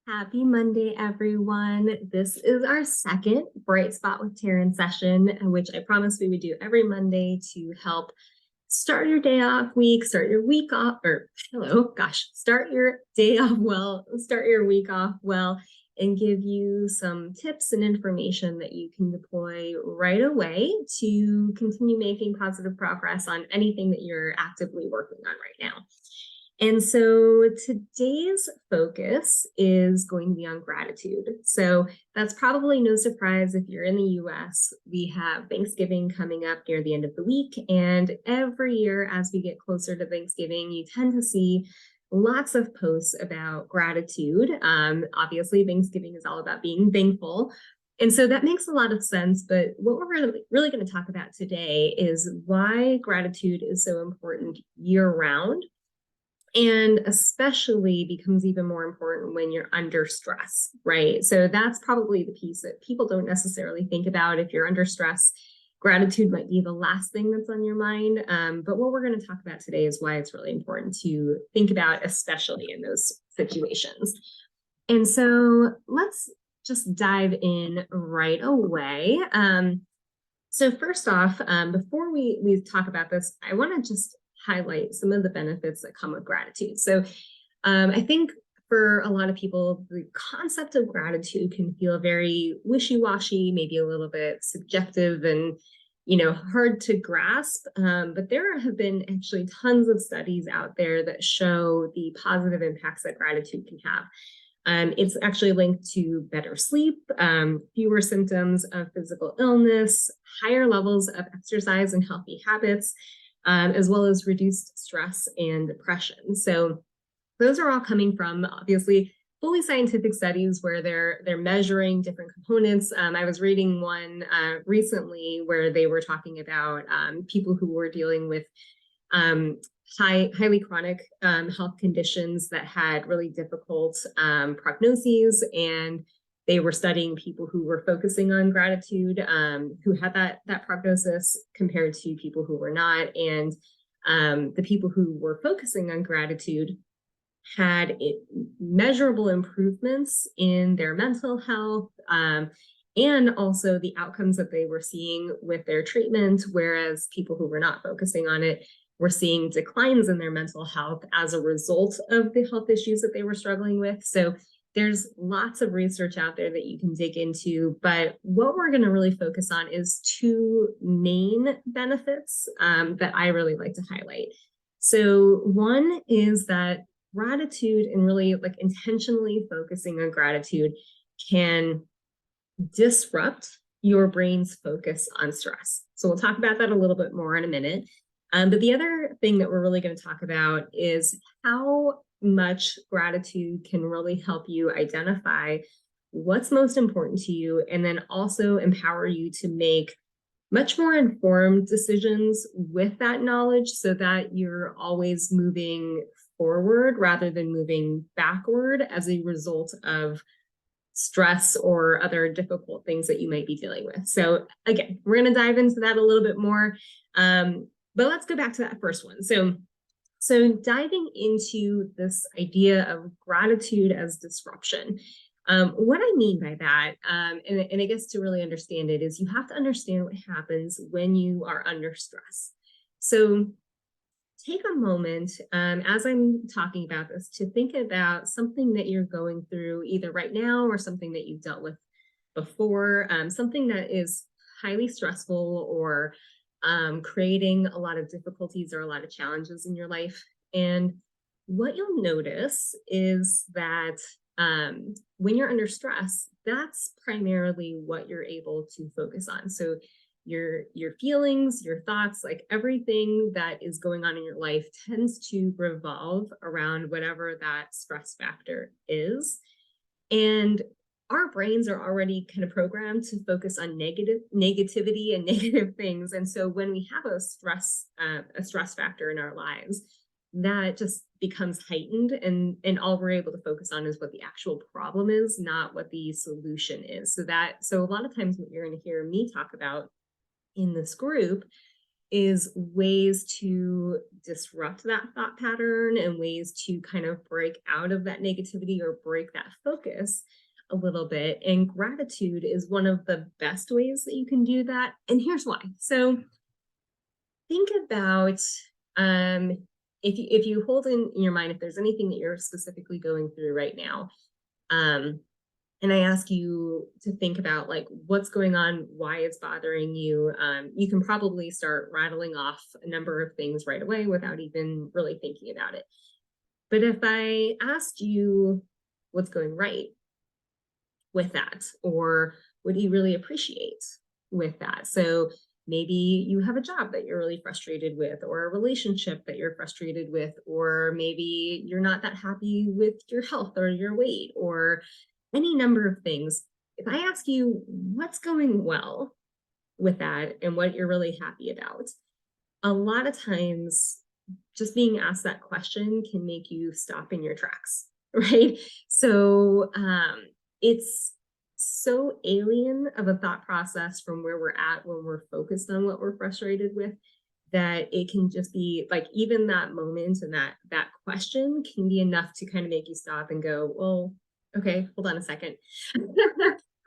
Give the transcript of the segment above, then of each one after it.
Happy Monday, everyone. This is our second Bright Spot with Taryn session, which I promised we would do every Monday to help start your day off week, start your week off, or start your day off well, start your week off well, and give you some tips and information that you can deploy right away to continue making positive progress on anything that you're actively working on right now. And so today's focus is going to be on gratitude. So that's probably no surprise if you're in the US. We have Thanksgiving coming up near the end of the week. And every year, as we get closer to Thanksgiving, you tend to see lots of posts about gratitude. Obviously, Thanksgiving is all about being thankful. And so that makes a lot of sense. But what we're really going to talk about today is why gratitude is so important year round. And especially becomes even more important when you're under stress, right? So that's probably the piece that people don't necessarily think about. If you're under stress, gratitude might be the last thing that's on your mind. But what we're going to talk about today is why it's really important to think about, especially in those situations. And so let's just dive in right away. So first off, before we talk about this, I want to just highlight some of the benefits that come with gratitude. So I think for a lot of people, the concept of gratitude can feel very wishy-washy, maybe a little bit subjective and, hard to grasp. But there have been actually tons of studies out there that show the positive impacts that gratitude can have. It's actually linked to better sleep, fewer symptoms of physical illness, higher levels of exercise and healthy habits, as well as reduced stress and depression. So those are all coming from, obviously, fully scientific studies where they're measuring different components. I was reading one recently where they were talking about people who were dealing with highly chronic health conditions that had really difficult prognoses, and they were studying people who were focusing on gratitude, who had that prognosis compared to people who were not. And the people who were focusing on gratitude had measurable improvements in their mental health, and also the outcomes that they were seeing with their treatment, whereas people who were not focusing on it were seeing declines in their mental health as a result of the health issues that they were struggling with. So there's lots of research out there that you can dig into, but what we're going to really focus on is two main benefits that I really like to highlight. So one is that gratitude, and really intentionally focusing on gratitude, can disrupt your brain's focus on stress. So we'll talk about that a little bit more in a minute. But the other thing that we're really going to talk about is how much gratitude can really help you identify what's most important to you, and then also empower you to make much more informed decisions with that knowledge, so that you're always moving forward rather than moving backward as a result of stress or other difficult things that you might be dealing with. So again, we're going to dive into that a little bit more. But let's go back to that first one. So diving into this idea of gratitude as disruption. What I mean by that, and I guess to really understand it, is you have to understand what happens when you are under stress. So take a moment, as I'm talking about this, to think about something that you're going through either right now or something that you've dealt with before, something that is highly stressful or creating a lot of difficulties or a lot of challenges in your life. And what you'll notice is that when you're under stress, that's primarily what you're able to focus on. So your feelings, your thoughts, everything that is going on in your life tends to revolve around whatever that stress factor is. And our brains are already kind of programmed to focus on negativity and negative things. And so when we have a stress factor in our lives, that just becomes heightened, and all we're able to focus on is what the actual problem is, not what the solution is. So a lot of times what you're going to hear me talk about in this group is ways to disrupt that thought pattern and ways to kind of break out of that negativity or break that focus a little bit. And gratitude is one of the best ways that you can do that. And here's why. So think about if you hold in your mind, if there's anything that you're specifically going through right now, and I ask you to think about like what's going on, why it's bothering you, you can probably start rattling off a number of things right away without even really thinking about it. But if I asked you what's going right with that, or what do you really appreciate with that? So maybe you have a job that you're really frustrated with, or a relationship that you're frustrated with, or maybe you're not that happy with your health or your weight, or any number of things. If I ask you what's going well with that and what you're really happy about, a lot of times just being asked that question can make you stop in your tracks, right? So it's so alien of a thought process from where we're at when we're focused on what we're frustrated with, that it can just be like, even that moment and that question can be enough to kind of make you stop and go, well, okay, hold on a second,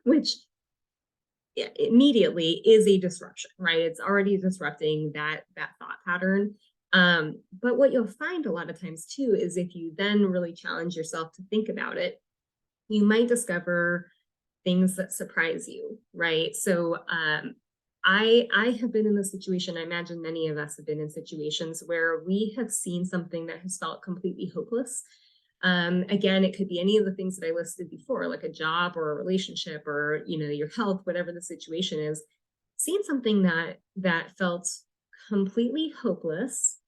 which immediately is a disruption, right? It's already disrupting that thought pattern. But what you'll find a lot of times too is if you then really challenge yourself to think about it, you might discover things that surprise you, right? So I have been in the situation, I imagine many of us have been in situations where we have seen something that has felt completely hopeless. Again, it could be any of the things that I listed before, like a job or a relationship or, you know, your health, whatever the situation is, seeing something that felt completely hopeless,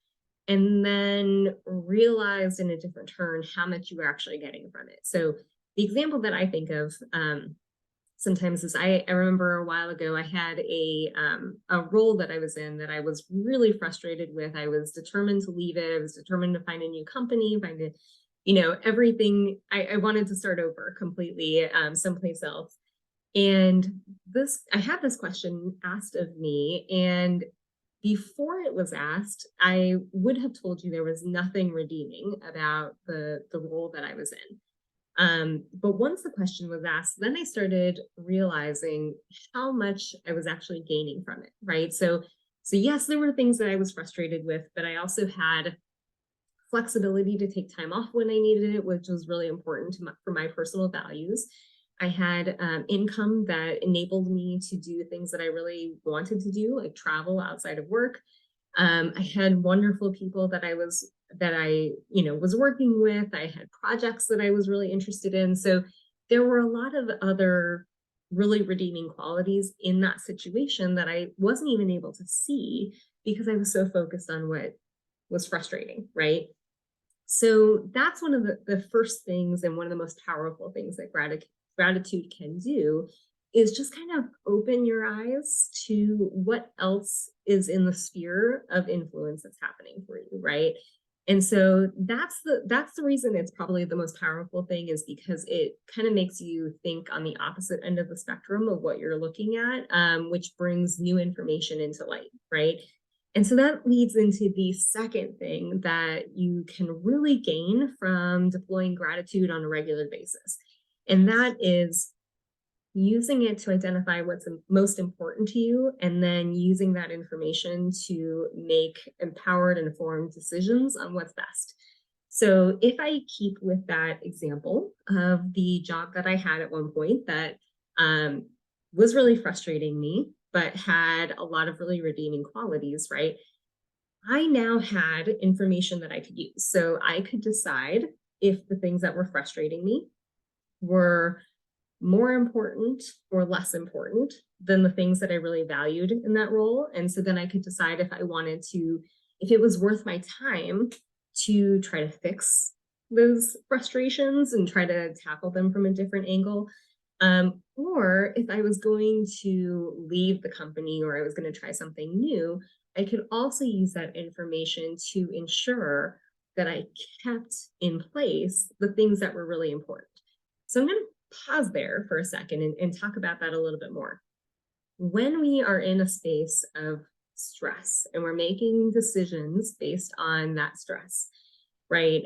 and then realized in a different turn how much you were actually getting from it. So the example that I think of sometimes is I remember a while ago I had a role that I was in that I was really frustrated with. I was determined to leave it. I was determined to find a new company, find a, you know, everything. I wanted to start over completely someplace else. And I had this question asked of me, and before it was asked, I would have told you there was nothing redeeming about the role that I was in. But once the question was asked, then I started realizing how much I was actually gaining from it, right? So yes, there were things that I was frustrated with, but I also had flexibility to take time off when I needed it, which was really important for my personal values. I had income that enabled me to do things that I really wanted to do, like travel outside of work. I had wonderful people that I was working with. I had projects that I was really interested in. So there were a lot of other really redeeming qualities in that situation that I wasn't even able to see because I was so focused on what was frustrating, right? So that's one of the first things, and one of the most powerful things that gratitude can do is just kind of open your eyes to what else is in the sphere of influence that's happening for you, right? And so that's the reason it's probably the most powerful thing, is because it kind of makes you think on the opposite end of the spectrum of what you're looking at, which brings new information into light, right? And so that leads into the second thing that you can really gain from deploying gratitude on a regular basis. And that is using it to identify what's most important to you, and then using that information to make empowered, informed decisions on what's best. So if I keep with that example of the job that I had at one point that was really frustrating me, but had a lot of really redeeming qualities, right? I now had information that I could use. So I could decide if the things that were frustrating me were more important or less important than the things that I really valued in that role. And so then I could decide if I wanted to, if it was worth my time to try to fix those frustrations and try to tackle them from a different angle. Or if I was going to leave the company or I was going to try something new, I could also use that information to ensure that I kept in place the things that were really important. So I'm going to pause there for a second and talk about that a little bit more. When we are in a space of stress, and we're making decisions based on that stress, right?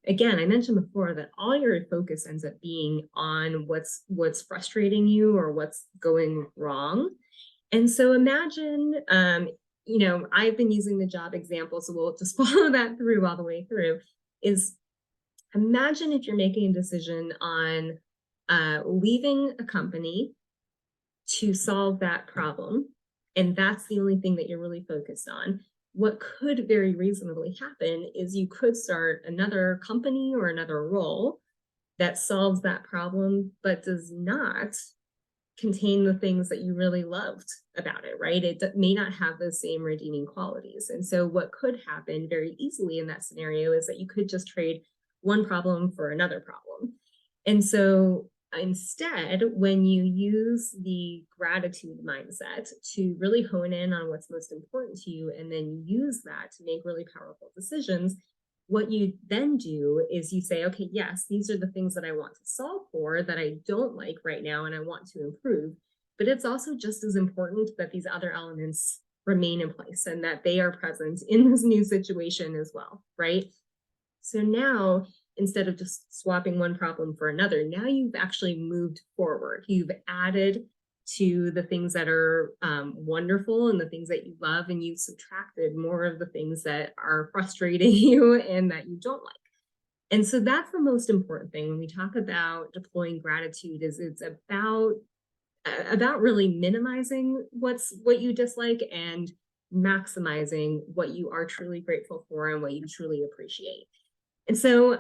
Again, I mentioned before that all your focus ends up being on what's frustrating you or what's going wrong. And so imagine, I've been using the job example, so we'll just follow that through all the way through, is imagine if you're making a decision on leaving a company to solve that problem, and that's the only thing that you're really focused on. What could very reasonably happen is you could start another company or another role that solves that problem, but does not contain the things that you really loved about it, right? It may not have those same redeeming qualities. And so what could happen very easily in that scenario is that you could just trade one problem for another problem. And so instead, when you use the gratitude mindset to really hone in on what's most important to you, and then use that to make really powerful decisions, what you then do is you say, okay, yes, these are the things that I want to solve for that I don't like right now and I want to improve. But it's also just as important that these other elements remain in place and that they are present in this new situation as well, right? So now, instead of just swapping one problem for another, now you've actually moved forward. You've added to the things that are wonderful and the things that you love, and you've subtracted more of the things that are frustrating you and that you don't like. And so that's the most important thing when we talk about deploying gratitude, is it's about really minimizing what you dislike and maximizing what you are truly grateful for and what you truly appreciate. And so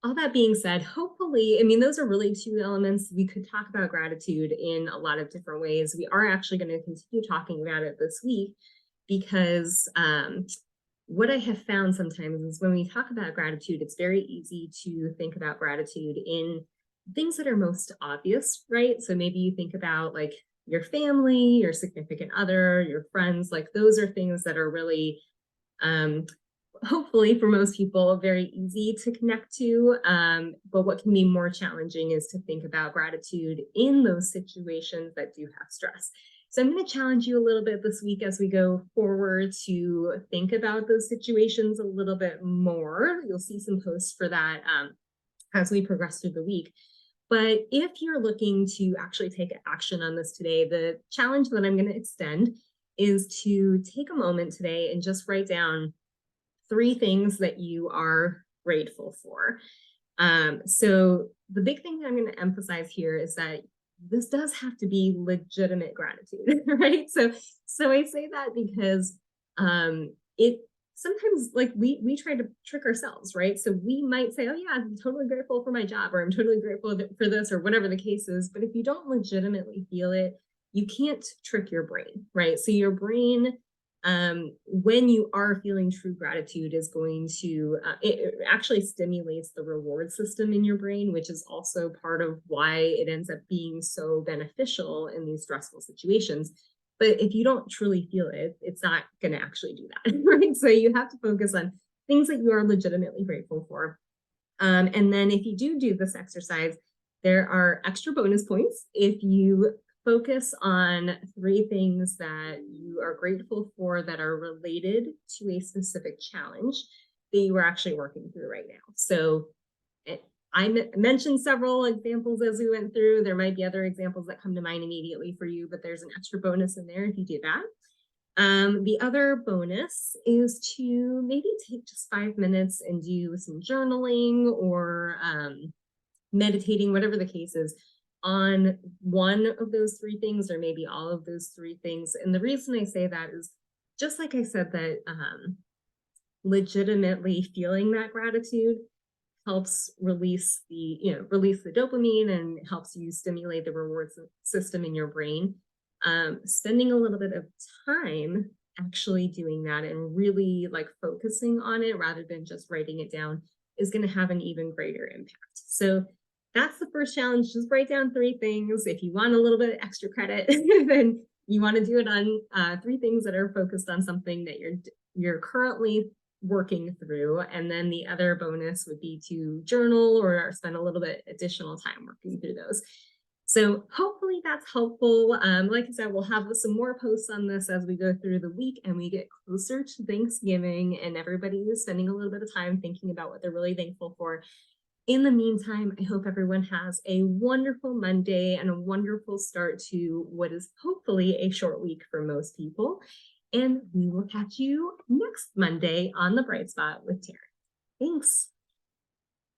all that being said, hopefully, I mean, those are really two elements. We could talk about gratitude in a lot of different ways. We are actually going to continue talking about it this week, because what I have found sometimes is when we talk about gratitude, it's very easy to think about gratitude in things that are most obvious, right? So maybe you think about like your family, your significant other, your friends, like those are things that are really hopefully for most people very easy to connect to, but what can be more challenging is to think about gratitude in those situations that do have stress. So I'm going to challenge you a little bit this week as we go forward to think about those situations a little bit more. You'll see some posts for that as we progress through the week. But if you're looking to actually take action on this today, the challenge that I'm going to extend is to take a moment today and just write down 3 things that you are grateful for. So the big thing that I'm going to emphasize here is that this does have to be legitimate gratitude, right? So I say that because it sometimes, like, we try to trick ourselves, right? So we might say, oh yeah, I'm totally grateful for my job, or I'm totally grateful for this, or whatever the case is. But if you don't legitimately feel it, you can't trick your brain, right? So your brain, when you are feeling true gratitude, is going to, it actually stimulates the reward system in your brain, which is also part of why it ends up being so beneficial in these stressful situations. But if you don't truly feel it, it's not going to actually do that, right? So you have to focus on things that you are legitimately grateful for. And then if you do this exercise, there are extra bonus points if you focus on 3 things that you are grateful for that are related to a specific challenge that you are actually working through right now. So I mentioned several examples as we went through. There might be other examples that come to mind immediately for you, but there's an extra bonus in there if you do that. The other bonus is to maybe take just 5 minutes and do some journaling or meditating, whatever the case is, on one of those 3 things, or maybe all of those 3 things. And the reason I say that is, just like I said, that legitimately feeling that gratitude helps release the dopamine and helps you stimulate the reward system in your brain. Spending a little bit of time actually doing that and really like focusing on it rather than just writing it down is going to have an even greater impact. So that's the first challenge. Just write down 3 things. If you want a little bit of extra credit, then you want to do it on 3 things that are focused on something that you're currently working through. And then the other bonus would be to journal or spend a little bit additional time working through those. So hopefully that's helpful. Like I said, we'll have some more posts on this as we go through the week and we get closer to Thanksgiving and everybody is spending a little bit of time thinking about what they're really thankful for. In the meantime, I hope everyone has a wonderful Monday and a wonderful start to what is hopefully a short week for most people. And we will catch you next Monday on The Bright Spot with Terry. Thanks.